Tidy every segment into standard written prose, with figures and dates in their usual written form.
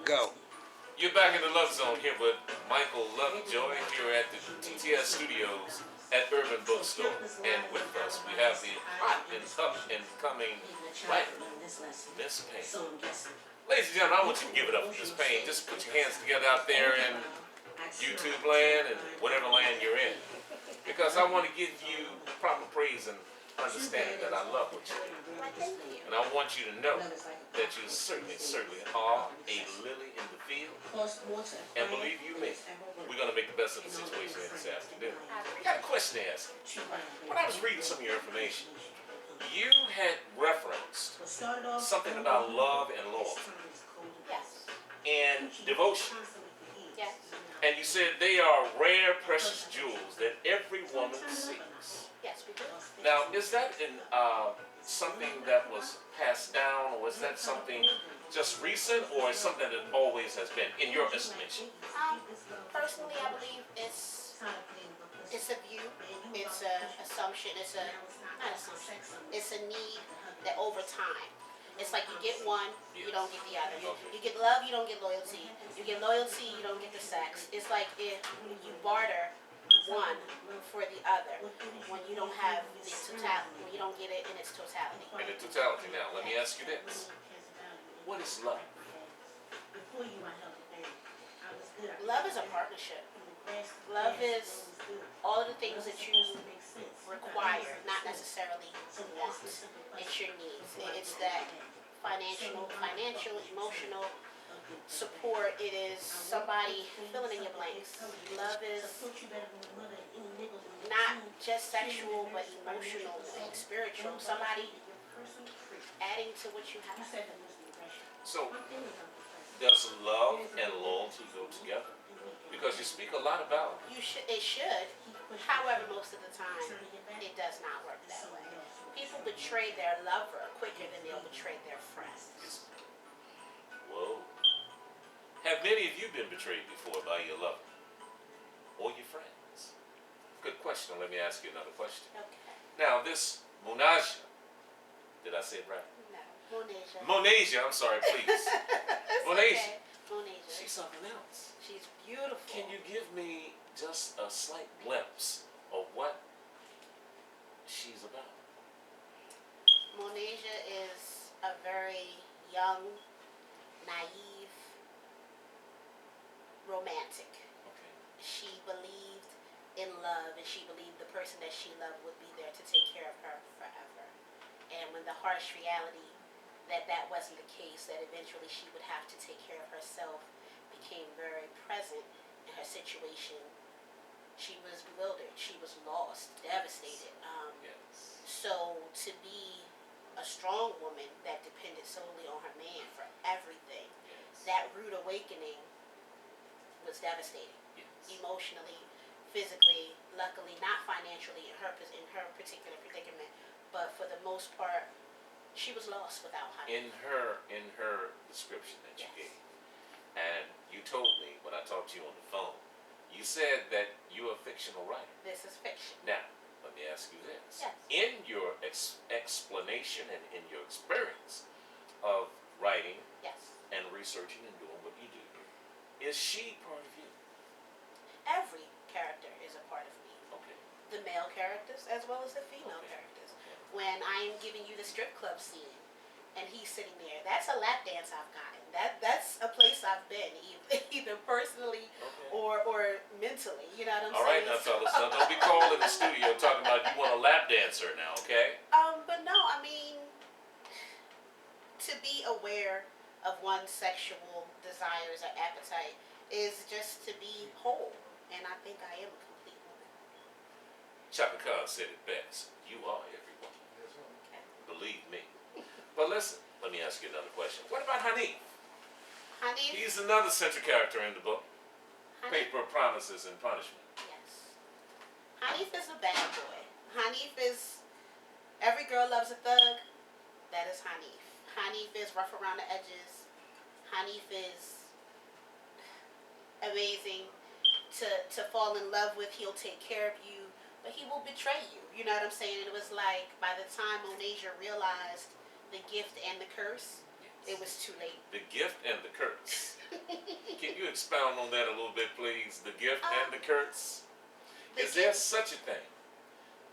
Go. You're back in the Love Zone here with Michael Lovejoy here at the TTS Studios at Urban Bookstore. And with us, we have the hot and up and coming writer, Miss Payne. Ladies and gentlemen, I want you to give it up for Miss Payne. Just put your hands together out there in YouTube land and whatever land you're in. Because I want to give you proper praise and understanding that I love what you do. And I want you to know that you certainly are a lily in the field. And believe you me, we're going to make the best of the situation this afternoon. I got a question to ask you. When I was reading some of your information, you had referenced something about love and loyalty. Yes. And devotion. Yes. And you said they are rare, precious jewels that every woman seeks. Yes, we do. Now, is that something that was passed down, or is that something just recent, or is something that always has been, in your estimation? Personally, I believe it's a view, it's a assumption, not assumption, it's a need that over time. It's like you get one, you don't get the other. You get love, you don't get loyalty. You get loyalty, you don't get the sex. It's like if you barter one for the other when you don't have the totality, when you don't get it in its totality. In the totality. Now, let me ask you this. What is love? Love is a partnership. Love is all of the things that you require, not necessarily want. It's your needs. It's that financial, emotional support. It is somebody filling in your blanks. Love is not just sexual, but emotional and spiritual. Somebody adding to what you have. So, does love and loyalty go together? Because you speak a lot about it. It should. However, most of the time, it does not work that way. People betray their lover quicker than they'll betray their friends. Whoa. Have many of you been betrayed before by your lover or your friends? Good question. Let me ask you another question. Okay. Now, this Monaja, did I say it right? No. Monaja. Monaja, I'm sorry, please. Monaja. Okay. Monaja. She's something else. She's beautiful. Can you give me just a slight glimpse of what she's about? Monaja is a very young, naive, romantic. Okay. She believed in love, and she believed the person that she loved would be there to take care of her forever. And when the harsh reality that wasn't the case, that eventually she would have to take care of herself, became very present in her situation, she was bewildered. She was lost, devastated. Yes. So to be a strong woman that depended solely on her man for everything, Yes. that rude awakening was devastating. Yes. Emotionally, physically, luckily not financially in her particular predicament, but for the most part, she was lost without her. In her description that you Yes. gave, and you told me when I talked to you on the phone, you said that you're a fictional writer. This is fiction. Now, let me ask you this. Yes. In your explanation and in your experience of writing Yes. and researching and doing what you do, is she part of you? Every character is a part of me. Okay. The male characters as well as the female Okay. characters. When I am giving you the strip club scene and he's sitting there, that's a lap dance I've gotten. That's a place I've been, either personally Okay. or mentally. You know what I'm All right, saying? now, fellas, now don't be called in the studio talking about you want a lap dancer now, okay? But no, I mean, to be aware of one's sexual desires or appetite is just to be whole, and I think I am a complete woman. Chaka Khan said it best. You are everyone. Okay. Believe me. But listen, let me ask you another question. What about Hanif? Hanif, He's another central character in the book. Hanif, Paper Promises and Punishment. yes. Hanif is a bad boy. Hanif is, every girl loves a thug. That is Hanif. Hanif is rough around the edges. Hanif is amazing to fall in love with. He'll take care of you, but he will betray you. You know what I'm saying? And it was like, by the time Monaja realized the gift and the curse, it was too late. The Gift and the Curse. expound on that a little bit, please? The gift and the curse. The Is there gift- such a thing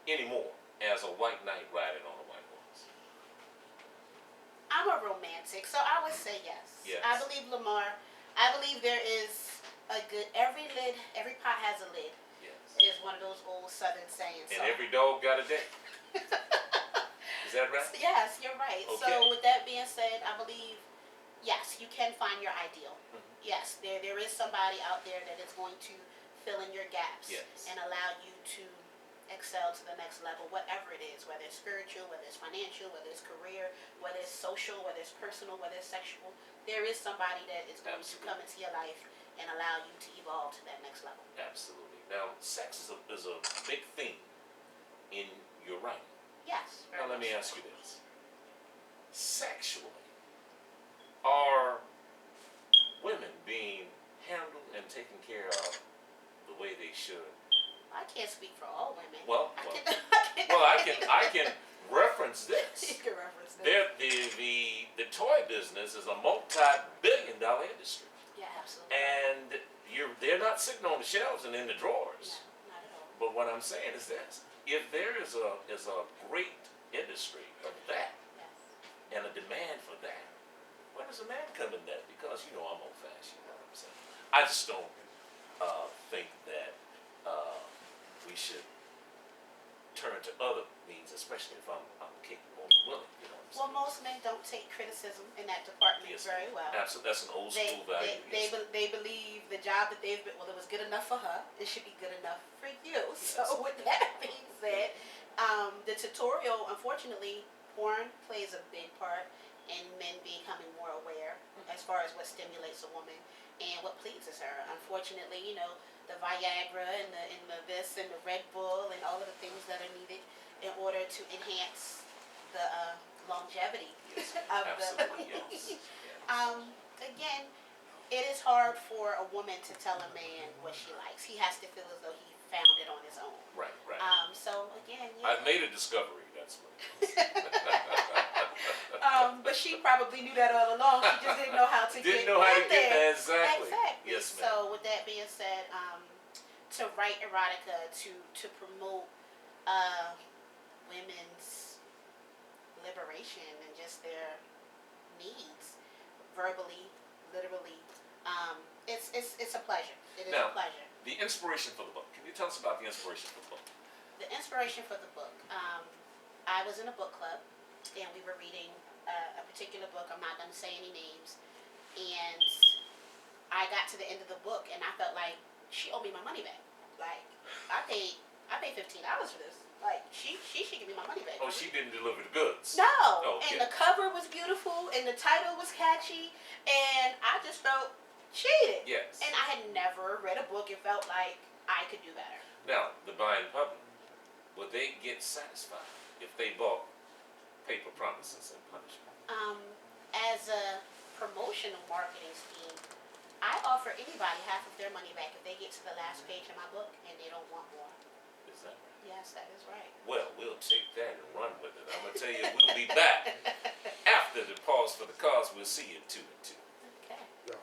anymore as a white knight riding on a white horse? I'm a romantic, so I would say yes. Yes. I believe Lamar. I believe there is a good. Every pot has a lid. Yes. It is one of those old Southern sayings. And every dog got a day. Is that right? Yes, you're right. Okay. So with that being said, I believe yes, you can find your ideal. Mhm. Yes, there is somebody out there that is going to fill in your gaps Yes. and allow you to excel to the next level, whatever it is, whether it's spiritual, whether it's financial, whether it's career, whether it's social, whether it's personal, whether it's sexual. There is somebody that is going Absolutely. to come into your life and allow you to evolve to that next level. Absolutely. Now, sex is a big theme in your writing. Yes. very Now, let me much ask so. you this. Sexually, are women being handled and taken care of the way they should? I can't speak for all women. Well, I well, can, well, I can reference this. You can reference that. The toy business is a multi-billion-dollar industry, Yeah, absolutely. and they're not sitting on the shelves and in the drawers. No, not at all. But what I'm saying is this: if there is a great industry of that Yes. and a demand for that, where does a man come in that? Because I'm old-fashioned. You know what I'm saying? I just don't think that we should turn to other means, especially if I'm capable and willing. You know what I'm Well, saying? most men don't take criticism in that department Yes, very well. Absolutely, that's an old They, school value. they, Yes. they believe the job that they've been, well, it was good enough for her, it should be good enough for you. So with that being said, the tutorial, unfortunately, porn plays a big part in men becoming more aware as far as what stimulates a woman and what pleases her. Unfortunately, the Viagra and the this and the Red Bull and all of the things that are needed in order to enhance the longevity Yes, of absolutely, the. yes. Yes. Again, it is hard for a woman to tell a man what she likes. He has to feel as though he found it on his own. Right, right. So again, I've made a discovery. That's what it is. but she probably knew that all along. She just didn't know how to Didn't get know how in to get there. there. Exactly. Exactly. Yes, ma'am. So with that being said, to write erotica, to promote women's liberation and just their needs, verbally, literally, it's a pleasure. It is Now, a pleasure. The inspiration for the book. Can you tell us about the inspiration for the book? The inspiration for the book. I was in a book club, and we were reading a particular book. I'm not going to say any names. And I got to the end of the book, and I felt like she owed me my money back. Like I paid $15 for this. Like she should give me my money back. Oh, she didn't deliver the goods. No. Oh, And okay. the cover was beautiful, and the title was catchy, and I just felt cheated. Yes. And I had never read a book and felt like I could do better. Now, the buying public, would they get satisfied if they bought paper promises and punishment? As a promotional marketing scheme, I offer anybody half of their money back if they get to the last page of my book and they don't want more. Is that right? Yes, that is right. Well, we'll take that and run with it. I'm going to tell you, we'll be back after the pause for the cause. We'll see you in 2 and 2.